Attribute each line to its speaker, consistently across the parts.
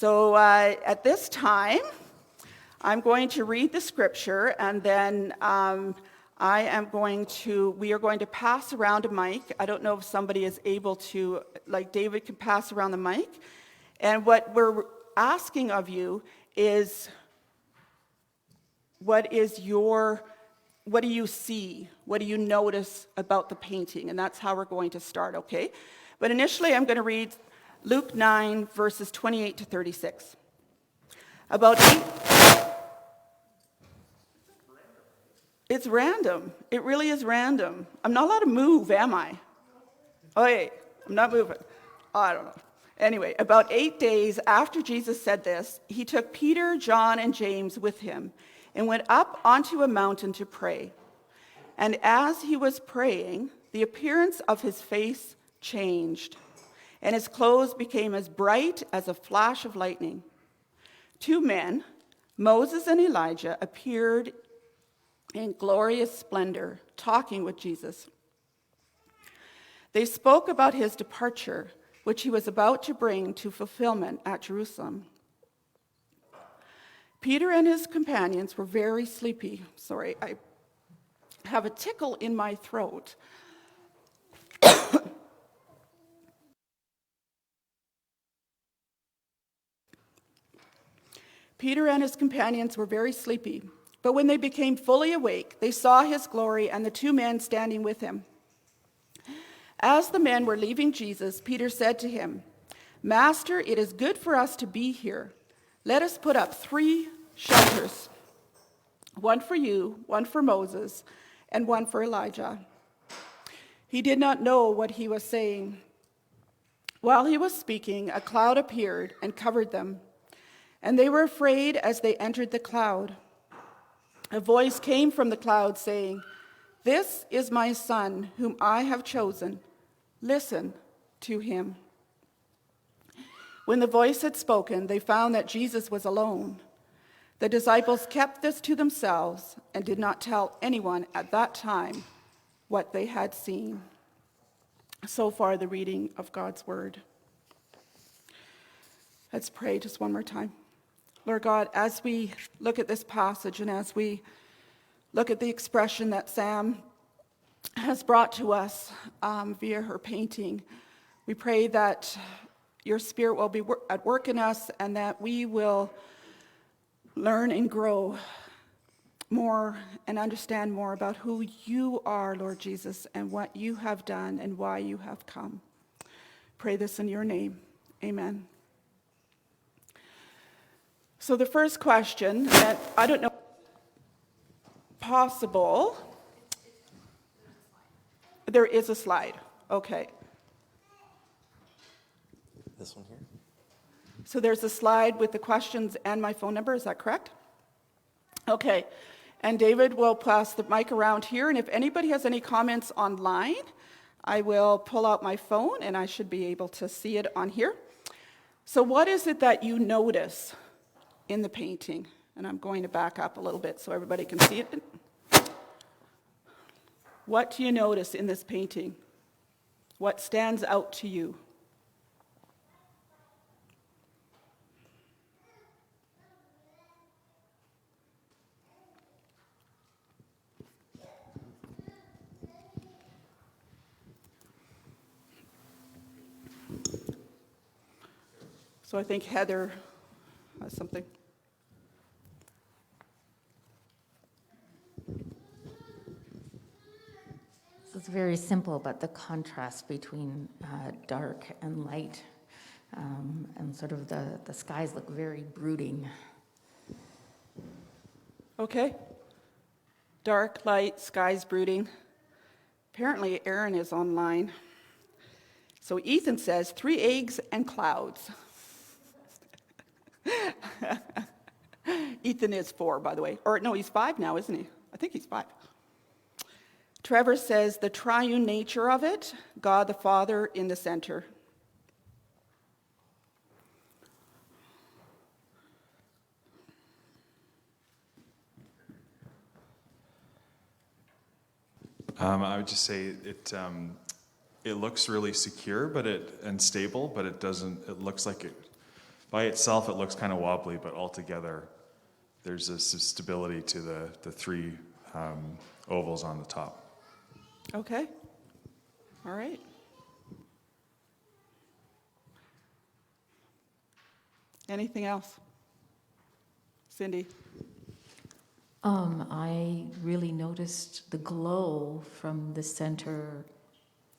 Speaker 1: So at this time, I'm going to read the scripture, and then we are going to pass around a mic. I don't know if somebody is able to, like David can pass around the mic. And what we're asking of you is, what do you see? What do you notice about the painting? And that's how we're going to start, okay? But initially, I'm going to read Luke 9, verses 28 to 36. It's random. It really is random. I'm not allowed to move, am I? Oh, wait, I'm not moving. Oh, I don't know. Anyway, about 8 days after Jesus said this, he took Peter, John, and James with him and went up onto a mountain to pray. And as he was praying, the appearance of his face changed, and his clothes became as bright as a flash of lightning. 2 men, Moses and Elijah, appeared in glorious splendor, talking with Jesus. They spoke about his departure, which he was about to bring to fulfillment at Jerusalem. Peter and his companions were very sleepy. Sorry, I have a tickle in my throat. Peter and his companions were very sleepy, but when they became fully awake, they saw his glory and the 2 men standing with him. As the men were leaving Jesus, Peter said to him, "Master, it is good for us to be here. Let us put up 3 shelters, one for you, one for Moses, and one for Elijah." He did not know what he was saying. While he was speaking, a cloud appeared and covered them, and they were afraid as they entered the cloud. A voice came from the cloud saying, "This is my son, whom I have chosen. Listen to him." When the voice had spoken, they found that Jesus was alone. The disciples kept this to themselves and did not tell anyone at that time what they had seen. So far, the reading of God's word. Let's pray just one more time. Lord God, as we look at this passage and as we look at the expression that Sam has brought to us via her painting, we pray that your Spirit will be at work in us and that we will learn and grow more and understand more about who you are, Lord Jesus, and what you have done and why you have come. Pray this in your name. Amen. So the first question that I don't know possible. There is a slide. Okay.
Speaker 2: This one here?
Speaker 1: So there's a slide with the questions and my phone number. Is that correct? Okay. And David will pass the mic around here. And if anybody has any comments online, I will pull out my phone and I should be able to see it on here. So what is it that you notice in the painting? And I'm going to back up a little bit so everybody can see it. What do you notice in this painting? What stands out to you? So I think Heather has something.
Speaker 3: It's very simple, but the contrast between dark and light, and sort of the skies look very brooding.
Speaker 1: Okay. Dark, light, skies brooding. Apparently Aaron is online. So Ethan says 3 eggs and clouds. Ethan is 4, by the way. Or no, he's 5 now, isn't he? I think he's 5. Trevor says the triune nature of it, God the Father in the center.
Speaker 4: I would just say it looks really secure, and stable, but it doesn't. It looks like by itself it looks kind of wobbly, but altogether there's a stability to the three ovals on the top.
Speaker 1: Okay. All right. Anything else? Cindy?
Speaker 3: I really noticed the glow from the center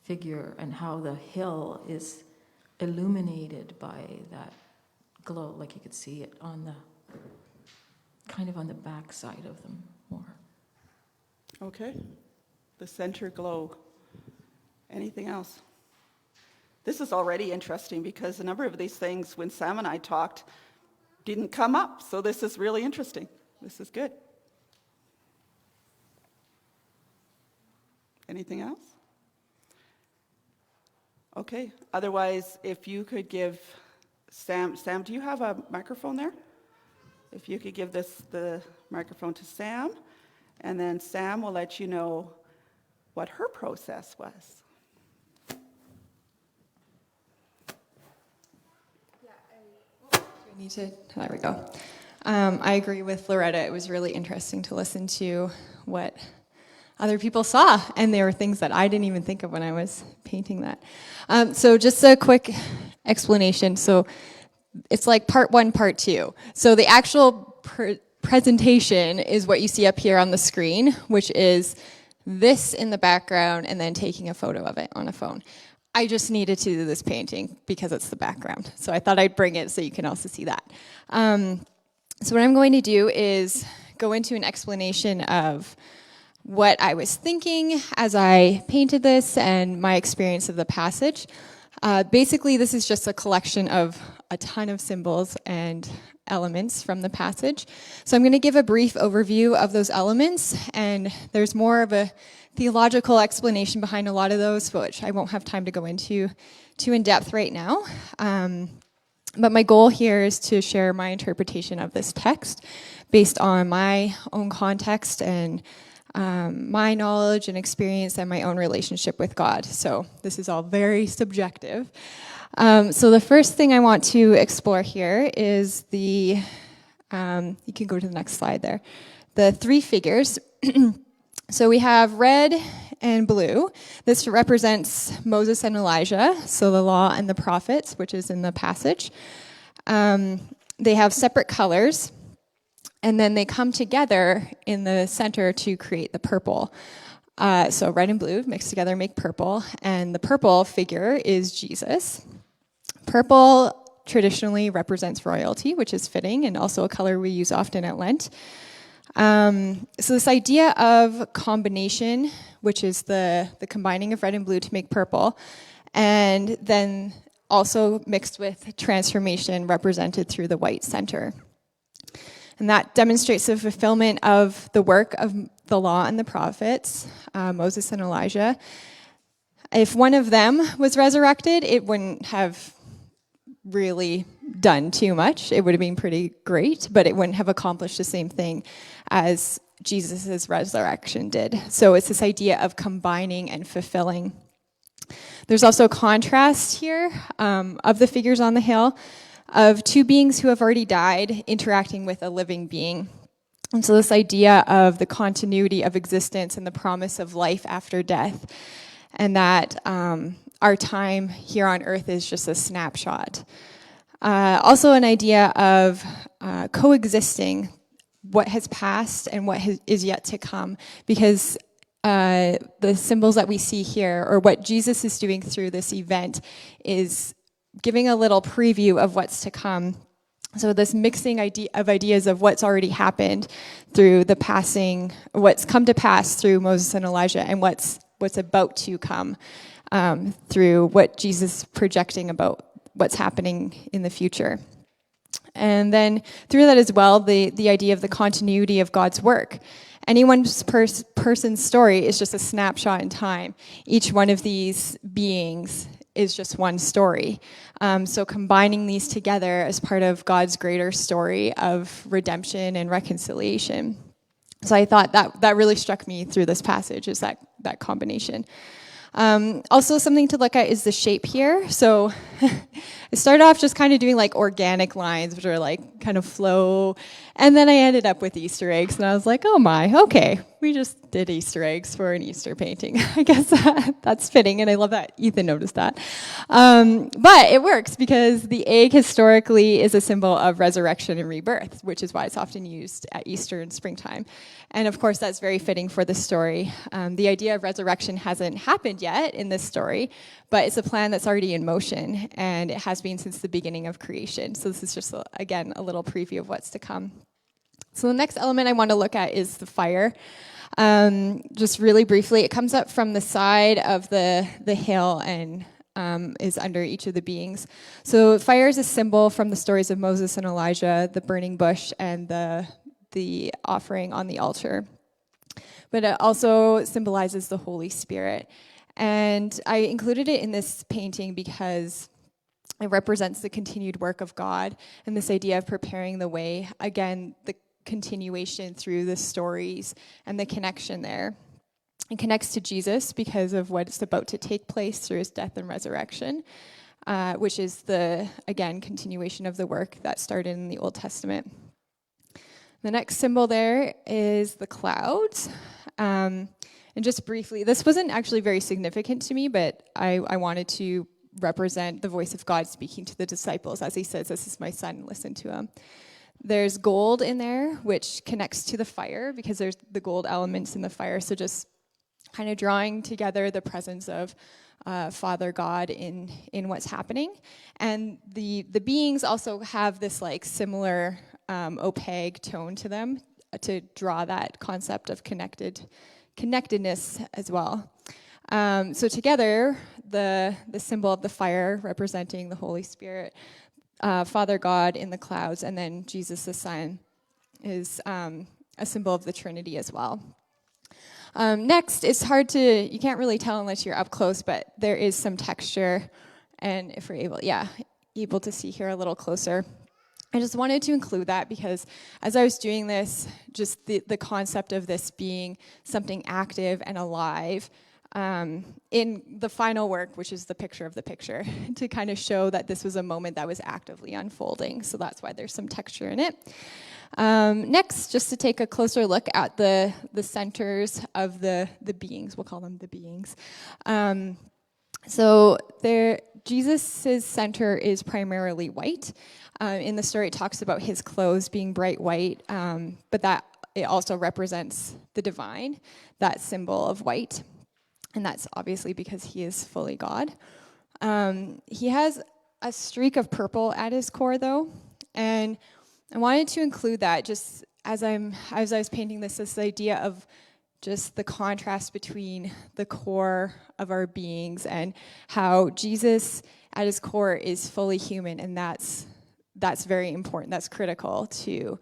Speaker 3: figure and how the hill is illuminated by that glow, like you could see it on the kind of on the back side of them more.
Speaker 1: Okay. The center glow. Anything else? This is already interesting because a number of these things, when Sam and I talked, didn't come up. So this is really interesting. This is good. Anything else? Okay. Otherwise, if you could give Sam, do you have a microphone there? If you could give the microphone to Sam, and then Sam will let you know what her process was.
Speaker 2: There we go. I agree with Loretta. It was really interesting to listen to what other people saw, and there were things that I didn't even think of when I was painting that. So just a quick explanation. So it's like part one, part two. So the actual presentation is what you see up here on the screen, which is this in the background and then taking a photo of it on a phone. I just needed to do this painting because it's the background. So I thought I'd bring it so you can also see that. So what I'm going to do is go into an explanation of what I was thinking as I painted this and my experience of the passage. Basically, this is just a collection of a ton of symbols and elements from the passage. So I'm going to give a brief overview of those elements, and there's more of a theological explanation behind a lot of those, which I won't have time to go into too in depth right now. But my goal here is to share my interpretation of this text based on my own context and my knowledge and experience and my own relationship with God. So this is all very subjective. So the first thing I want to explore here is you can go to the next slide there, the three figures. So we have red and blue. This represents Moses and Elijah, so the law and the prophets, which is in the passage. They have separate colors, and then they come together in the center to create the purple. So red and blue mixed together make purple, and the purple figure is Jesus. Purple traditionally represents royalty, which is fitting, and also a color we use often at Lent. So this idea of combination, which is the combining of red and blue to make purple, and then also mixed with transformation represented through the white center. And that demonstrates the fulfillment of the work of the law and the prophets, Moses and Elijah. If one of them was resurrected, it wouldn't have really done too much. It would have been pretty great, but it wouldn't have accomplished the same thing as Jesus' resurrection did. So it's this idea of combining and fulfilling. There's also a contrast here of the figures on the hill of two beings who have already died interacting with a living being. And so this idea of the continuity of existence and the promise of life after death, and that our time here on earth is just a snapshot. Also an idea of coexisting what has passed and what is yet to come, because the symbols that we see here, or what Jesus is doing through this event, is giving a little preview of what's to come. So this mixing of ideas of what's already happened through the passing, what's come to pass through Moses and Elijah, and what's about to come through what Jesus is projecting about what's happening in the future. And then through that as well, the idea of the continuity of God's work. Any one person's story is just a snapshot in time. Each one of these beings is just one story. So combining these together as part of God's greater story of redemption and reconciliation. So I thought that really struck me through this passage, is that combination. Also, something to look at is the shape here. So I started off just kind of doing like organic lines, which are like kind of flow. And then I ended up with Easter eggs. And I was like, oh my, okay, we just did Easter eggs for an Easter painting. I guess that's fitting. And I love that Ethan noticed that. But it works because the egg historically is a symbol of resurrection and rebirth, which is why it's often used at Easter and springtime. And of course, that's very fitting for the story. The idea of resurrection hasn't happened yet in this story, but it's a plan that's already in motion, and it has been since the beginning of creation. So this is just, again, a little preview of what's to come. So the next element I want to look at is the fire. Just really briefly, it comes up from the side of the hill and is under each of the beings. So fire is a symbol from the stories of Moses and Elijah, the burning bush, and the offering on the altar. But it also symbolizes the Holy Spirit. And I included it in this painting because it represents the continued work of God and this idea of preparing the way. Again, the continuation through the stories and the connection there. It connects to Jesus because of what's about to take place through his death and resurrection, which is the, again, continuation of the work that started in the Old Testament. The next symbol there is the clouds. And just briefly, this wasn't actually very significant to me, but I wanted to represent the voice of God speaking to the disciples as he says, "This is my son, listen to him." There's gold in there, which connects to the fire because there's the gold elements in the fire. So just kind of drawing together the presence of Father God in what's happening. And the beings also have this like similar opaque tone to them to draw that concept of connectedness as well. So together, the symbol of the fire representing the Holy Spirit, Father God in the clouds, and then Jesus the Son is a symbol of the Trinity as well. Next, it's hard you can't really tell unless you're up close, but there is some texture, and if we're able to see here a little closer. I just wanted to include that because as I was doing this, just the concept of this being something active and alive in the final work, which is the picture of the picture, to kind of show that this was a moment that was actively unfolding. So that's why there's some texture in it. Next, just to take a closer look at the centers of the beings, we'll call them the beings. So Jesus' center is primarily white. In the story, it talks about his clothes being bright white, but that it also represents the divine, that symbol of white. And that's obviously because he is fully God. He has a streak of purple at his core, though, and I wanted to include that just as I was painting this idea of just the contrast between the core of our beings and how Jesus at his core is fully human, and that's very important. That's critical to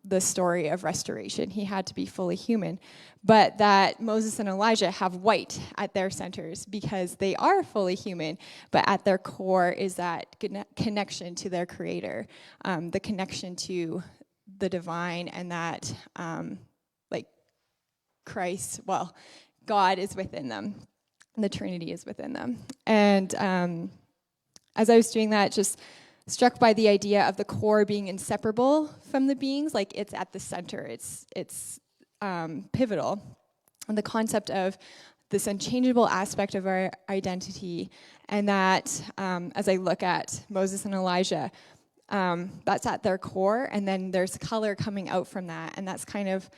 Speaker 2: the story of restoration. He had to be fully human. But that Moses and Elijah have white at their centers because they are fully human, but at their core is that connection to their creator, the connection to the divine, and that Christ, God is within them. The Trinity is within them. And as I was doing that, just struck by the idea of the core being inseparable from the beings, like it's at the center, it's pivotal. And the concept of this unchangeable aspect of our identity, and that as I look at Moses and Elijah, that's at their core, and then there's color coming out from that, and that's kind of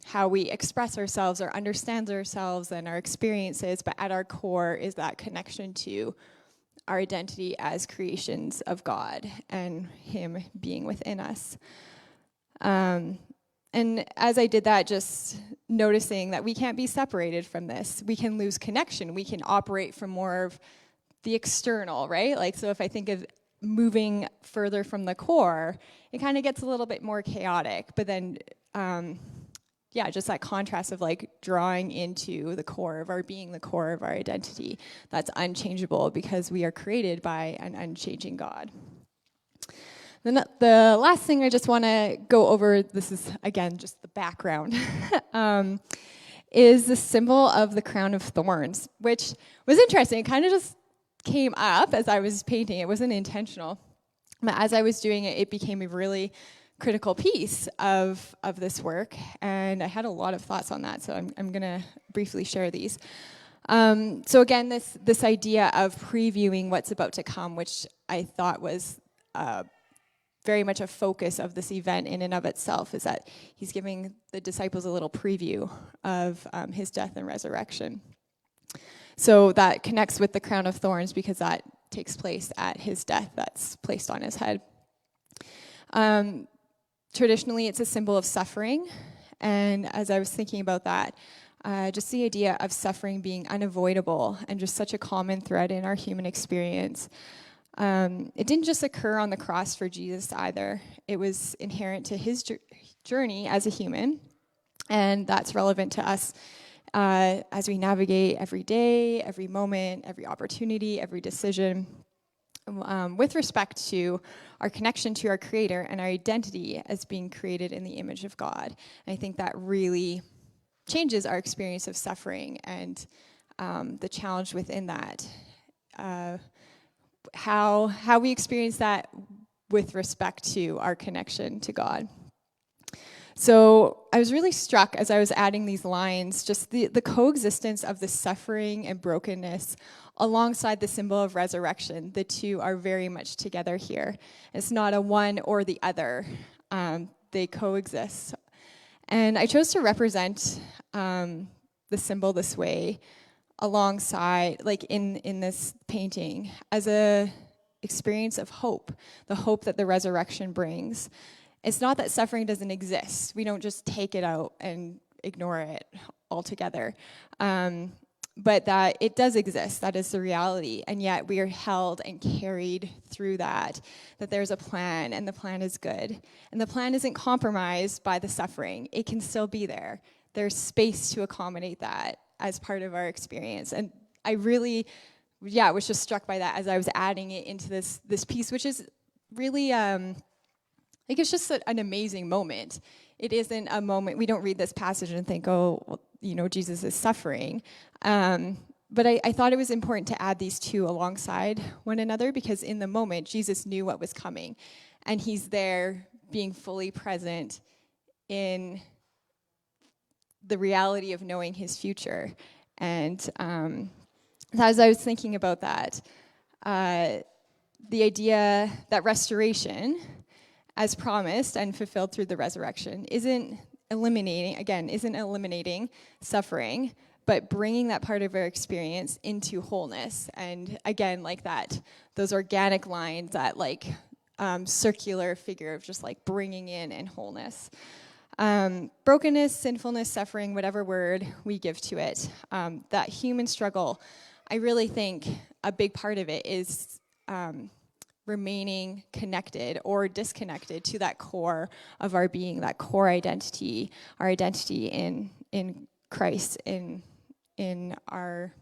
Speaker 2: how we express ourselves or understand ourselves and our experiences, but at our core is that connection to our identity as creations of God and him being within us. And as I did that, just noticing that we can't be separated from this. We can lose connection. We can operate from more of the external, right? Like, so if I think of moving further from the core, it kind of gets a little bit more chaotic. But then, just that contrast of like drawing into the core of our being, the core of our identity. That's unchangeable because we are created by an unchanging God. Then the last thing I just want to go over, this is, again, just the background, is the symbol of the Crown of Thorns, which was interesting. It kind of just came up as I was painting. It wasn't intentional. But as I was doing it, it became a really critical piece of this work, and I had a lot of thoughts on that, so I'm going to briefly share these. So again, this idea of previewing what's about to come, which I thought was very much a focus of this event in and of itself, is that he's giving the disciples a little preview of his death and resurrection. So that connects with the Crown of Thorns because that takes place at his death that's placed on his head. Traditionally, it's a symbol of suffering, and as I was thinking about that, just the idea of suffering being unavoidable and just such a common thread in our human experience. It didn't just occur on the cross for Jesus either. It was inherent to his journey as a human, and that's relevant to us as we navigate every day, every moment, every opportunity, every decision, with respect to our connection to our Creator and our identity as being created in the image of God. And I think that really changes our experience of suffering and the challenge within that. How we experience that with respect to our connection to God. So I was really struck as I was adding these lines, just the coexistence of the suffering and brokenness alongside the symbol of resurrection. The two are very much together here. It's not a one or the other. They coexist. And I chose to represent the symbol this way alongside, like in this painting, as a experience of hope, the hope that the resurrection brings. It's not that suffering doesn't exist. We don't just take it out and ignore it altogether. But that it does exist. That is the reality. And yet we are held and carried through that there's a plan, and the plan is good. And the plan isn't compromised by the suffering. It can still be there. There's space to accommodate that as part of our experience. And I really, was just struck by that as I was adding it into this piece, which is really, it's just an amazing moment. It isn't a moment, we don't read this passage and think, oh, well, Jesus is suffering. But I thought it was important to add these two alongside one another because in the moment, Jesus knew what was coming. And he's there being fully present in the reality of knowing his future. And as I was thinking about that, the idea that restoration, as promised and fulfilled through the resurrection, isn't eliminating suffering, but bringing that part of our experience into wholeness. And again, like that, those organic lines, that circular figure of just like bringing in and wholeness. Brokenness, sinfulness, suffering, whatever word we give to it, that human struggle, I really think a big part of it is remaining connected or disconnected to that core of our being, that core identity, our identity in Christ, in our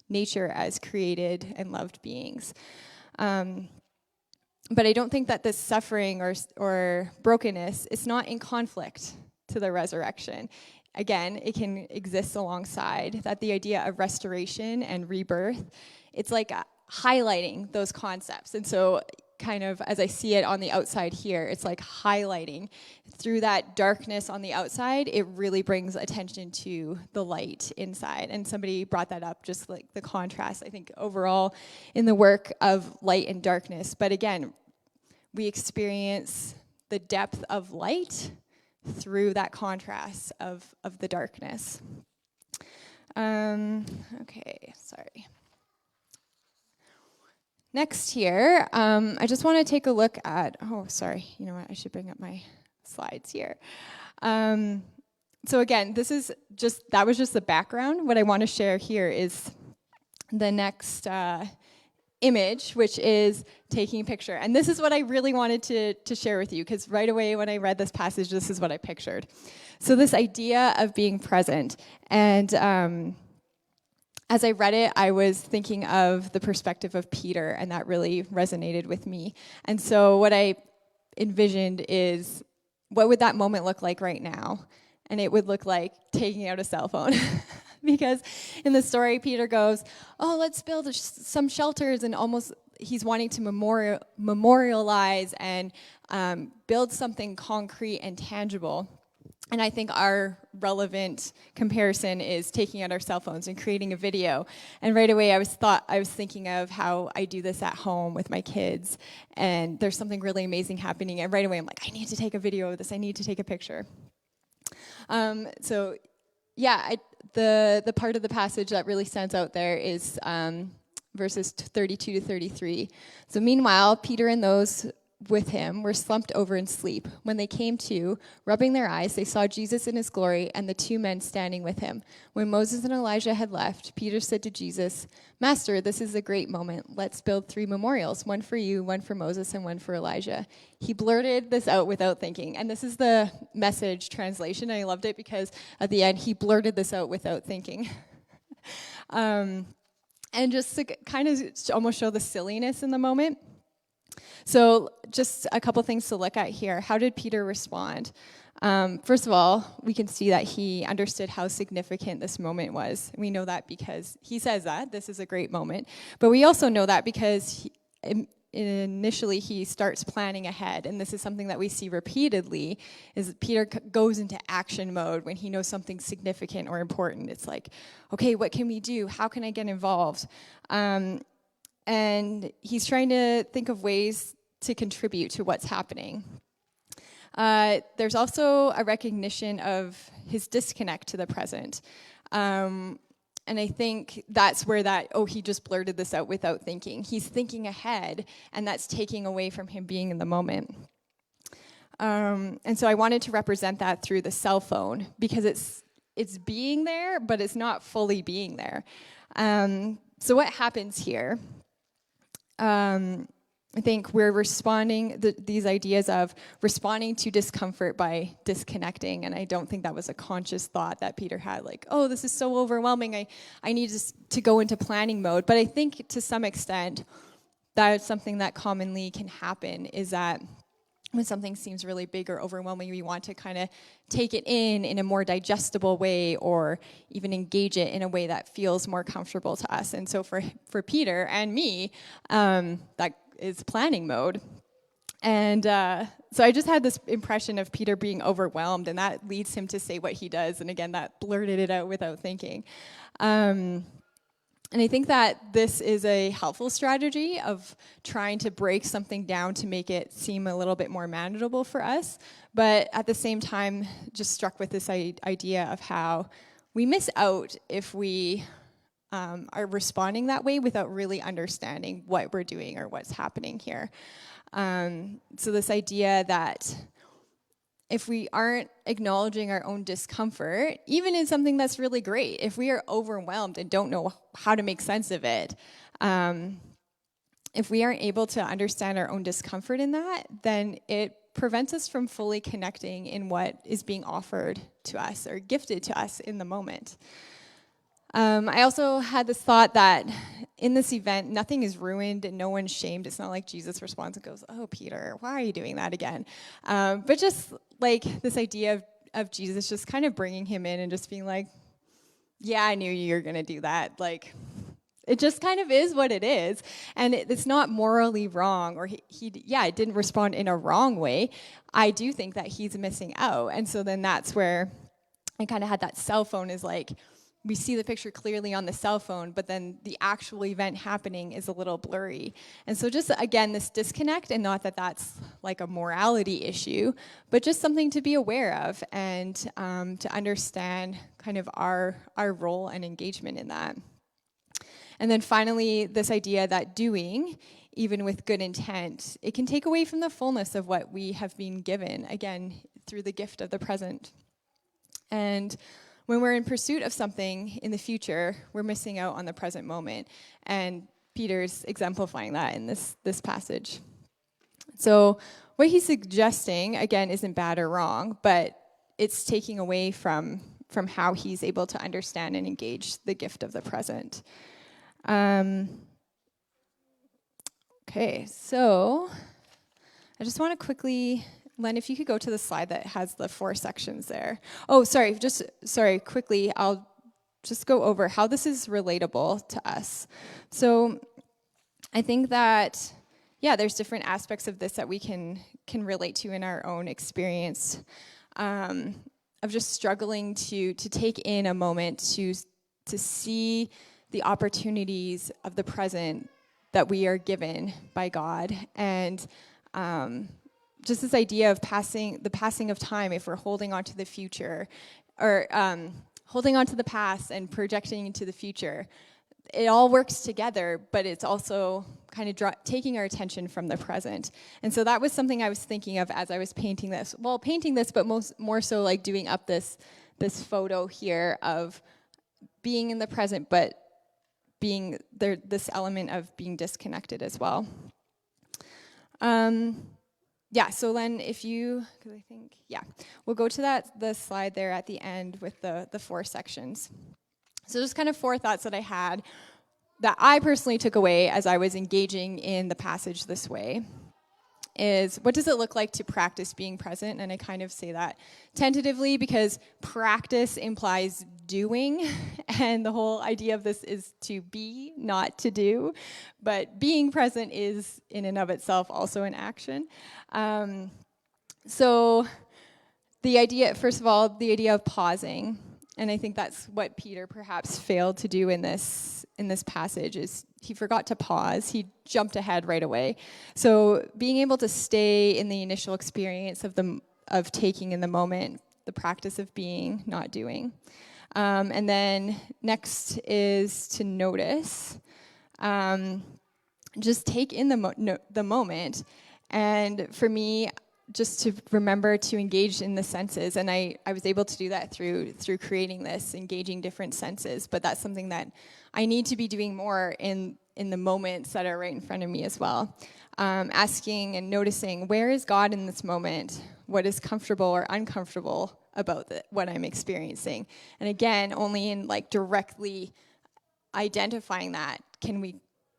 Speaker 2: nature as created and loved beings. But I don't think that this suffering or brokenness is not in conflict to the resurrection. Again, it can exist alongside that. The idea of restoration and rebirth, it's like highlighting those concepts. And so kind of as I see it on the outside here, it's like highlighting through that darkness on the outside, it really brings attention to the light inside. And somebody brought that up, just like the contrast, I think, overall in the work of light and darkness. But again, we experience the depth of light through that contrast of the darkness. Okay, sorry. Next here, I just want to take a look at, you know what, I should bring up my slides here. So again, that was just the background. What I want to share here is the next image, which is taking a picture. And this is what I really wanted to share with you, because right away when I read this passage, this is what I pictured. So this idea of being present. And as I read it, I was thinking of the perspective of Peter, and that really resonated with me. And so what I envisioned is, what would that moment look like right now? and it would look like taking out a cell phone. Because in the story, Peter goes, oh, let's build some shelters, and almost he's wanting to memorialize and build something concrete and tangible. And I think our relevant comparison is taking out our cell phones and creating a video. And right away, I was thinking of how I do this at home with my kids, and there's something really amazing happening. And right away, I'm like, I need to take a video of this. I need to take a picture. The part of the passage that really stands out there is verses 32 to 33. So meanwhile, Peter and those with him were slumped over in sleep. When they came to, rubbing their eyes, they saw Jesus in his glory and the two men standing with him. When Moses and Elijah had left, Peter said to Jesus, Master, this is a great moment. Let's build 3 memorials, one for you, one for Moses, and one for Elijah. He blurted this out without thinking. And this is the Message translation. I loved it because at the end, he blurted this out without thinking. And just to kind of almost show the silliness in the moment. So just a couple things to look at here. How did Peter respond? First of all, we can see that he understood how significant this moment was. We know that because he says that this is a great moment. But we also know that because initially he starts planning ahead. And this is something that we see repeatedly, is Peter goes into action mode when he knows something significant or important. It's like, okay, what can we do? How can I get involved? And he's trying to think of ways to contribute to what's happening. There's also a recognition of his disconnect to the present. And I think that's where he just blurted this out without thinking. He's thinking ahead, and that's taking away from him being in the moment. And so I wanted to represent that through the cell phone, because it's being there, but it's not fully being there. So what happens here? I think we're responding, these ideas of responding to discomfort by disconnecting, and I don't think that was a conscious thought that Peter had, like, oh, this is so overwhelming, I need to go into planning mode. But I think to some extent, that is something that commonly can happen, is that when something seems really big or overwhelming, we want to kind of take it in a more digestible way, or even engage it in a way that feels more comfortable to us. And so for Peter and me, that is planning mode. And so I just had this impression of Peter being overwhelmed, and that leads him to say what he does. And again, that blurted it out without thinking. And I think that this is a helpful strategy of trying to break something down to make it seem a little bit more manageable for us. But at the same time, just struck with this idea of how we miss out if we are responding that way without really understanding what we're doing or what's happening here. So this idea that if we aren't acknowledging our own discomfort, even in something that's really great, if we are overwhelmed and don't know how to make sense of it, if we aren't able to understand our own discomfort in that, then it prevents us from fully connecting in what is being offered to us or gifted to us in the moment. I also had this thought that in this event, nothing is ruined and no one's shamed. It's not like Jesus responds and goes, oh, Peter, why are you doing that again? But just like this idea of Jesus just kind of bringing him in and just being like, yeah, I knew you were going to do that. Like, it just kind of is what it is. And it's not morally wrong, or he didn't respond in a wrong way. I do think that he's missing out. And so then that's where I kind of had that cell phone is like, we see the picture clearly on the cell phone, but then the actual event happening is a little blurry. And so just, again, this disconnect, and not that that's like a morality issue, but just something to be aware of and to understand kind of our role and engagement in that. And then finally, this idea that doing, even with good intent, it can take away from the fullness of what we have been given, again, through the gift of the present. And when we're in pursuit of something in the future, we're missing out on the present moment. And Peter's exemplifying that in this passage. So what he's suggesting, again, isn't bad or wrong, but it's taking away from how he's able to understand and engage the gift of the present. Okay, so I just want to quickly Len, if you could go to the slide that has the 4 sections there. Oh, sorry, quickly, I'll just go over how this is relatable to us. So I think that, there's different aspects of this that we can relate to in our own experience of just struggling to take in a moment to see the opportunities of the present that we are given by God, and just this idea of the passing of time, if we're holding on to the future, or holding on to the past and projecting into the future. It all works together, but it's also kind of taking our attention from the present. And so that was something I was thinking of as I was painting this. Well, painting this, but more so like doing up this photo here of being in the present, but being there, this element of being disconnected as well. So Len, if you, because I think, we'll go to the slide there at the end with the 4 sections. So just kind of 4 thoughts that I had that I personally took away as I was engaging in the passage this way is, what does it look like to practice being present? And I kind of say that tentatively because practice implies doing, and the whole idea of this is to be, not to do. But being present is, in and of itself, also an action. So the idea, first of all, the idea of pausing, and I think that's what Peter perhaps failed to do in this passage, is he forgot to pause. He jumped ahead right away. So being able to stay in the initial experience of taking in the moment, the practice of being, not doing. And then next is to notice. Just take in the moment. And for me, just to remember to engage in the senses. And I was able to do that through creating this, engaging different senses. But that's something that I need to be doing more in the moments that are right in front of me as well. Asking and noticing, where is God in this moment? What is comfortable or uncomfortable about what I'm experiencing? And again, only in directly identifying that can we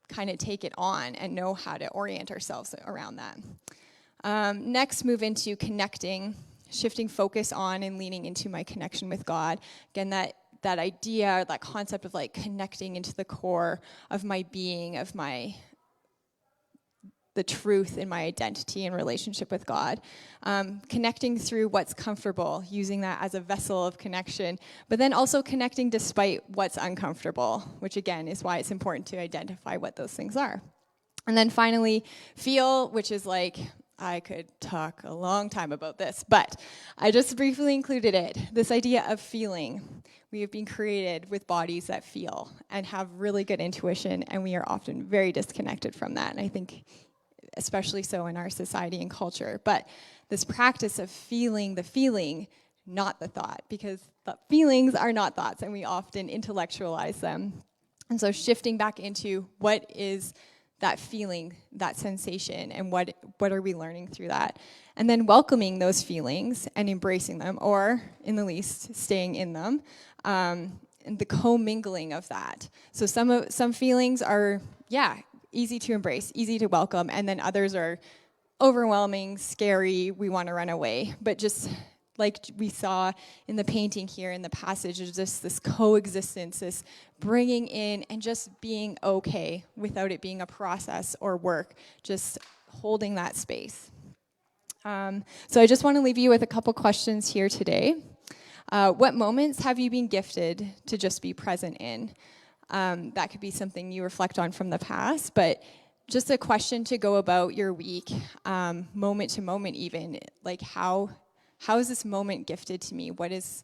Speaker 2: kind of take it on and know how to orient ourselves around that. Next, move into connecting, shifting focus on and leaning into my connection with God. Again, that idea, that concept of connecting into the core of my being, of the truth in my identity and relationship with God. Connecting through what's comfortable, using that as a vessel of connection, but then also connecting despite what's uncomfortable, which again is why it's important to identify what those things are. And then finally, feel, which is I could talk a long time about this, but I just briefly included it. This idea of feeling. We have been created with bodies that feel and have really good intuition, and we are often very disconnected from that. And I think especially so in our society and culture. But this practice of feeling the feeling, not the thought, because the feelings are not thoughts, and we often intellectualize them. And so shifting back into what is that feeling, that sensation, and what are we learning through that? And then welcoming those feelings and embracing them, or in the least, staying in them, and the commingling of that. So some feelings are, easy to embrace, easy to welcome, and then others are overwhelming, scary, we want to run away. But just like we saw in the painting here in the passage, is just this coexistence, this bringing in and just being okay without it being a process or work, just holding that space. So I just want to leave you with a couple questions here today. What moments have you been gifted to just be present in? That could be something you reflect on from the past, but just a question to go about your week, moment to moment even, how is this moment gifted to me? What's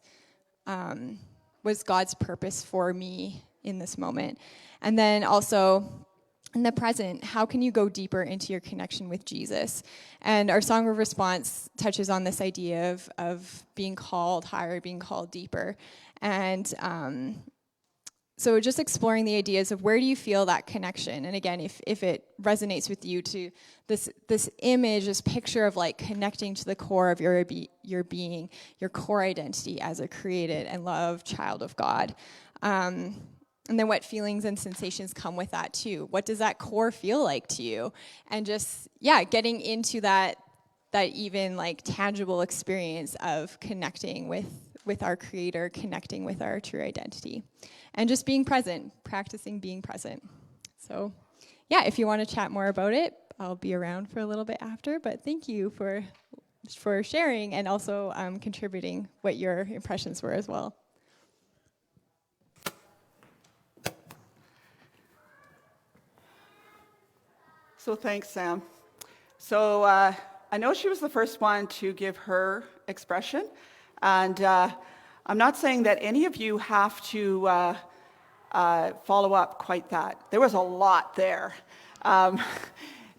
Speaker 2: God's purpose for me in this moment? And then also, in the present, how can you go deeper into your connection with Jesus? And our song of response touches on this idea of being called higher, being called deeper. And so just exploring the ideas of where do you feel that connection? And again, if it resonates with you, to this image, this picture of connecting to the core of your being, your core identity as a created and loved child of God. And then what feelings and sensations come with that too? What does that core feel like to you? And just, getting into that that even like tangible experience of connecting with our Creator, connecting with our true identity, and just being present, practicing being present. So yeah, if you want to chat more about it, I'll be around for a little bit after, but thank you for sharing and also contributing what your impressions were as well.
Speaker 1: So thanks, Sam. So I know she was the first one to give her expression, and I'm not saying that any of you have to follow up quite that. There was a lot there.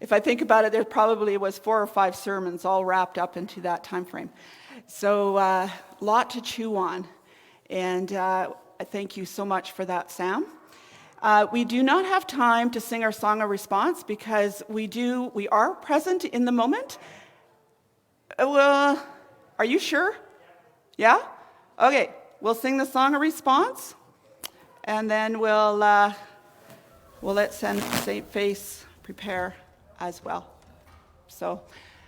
Speaker 1: If I think about it, there probably was 4 or 5 sermons all wrapped up into that time frame. So a lot to chew on, and I thank you so much for that, Sam. We do not have time to sing our song of response because we are present in the moment. Well, are you sure? Yeah? Okay, we'll sing the song of response, and then we'll let St. Faith prepare as well. So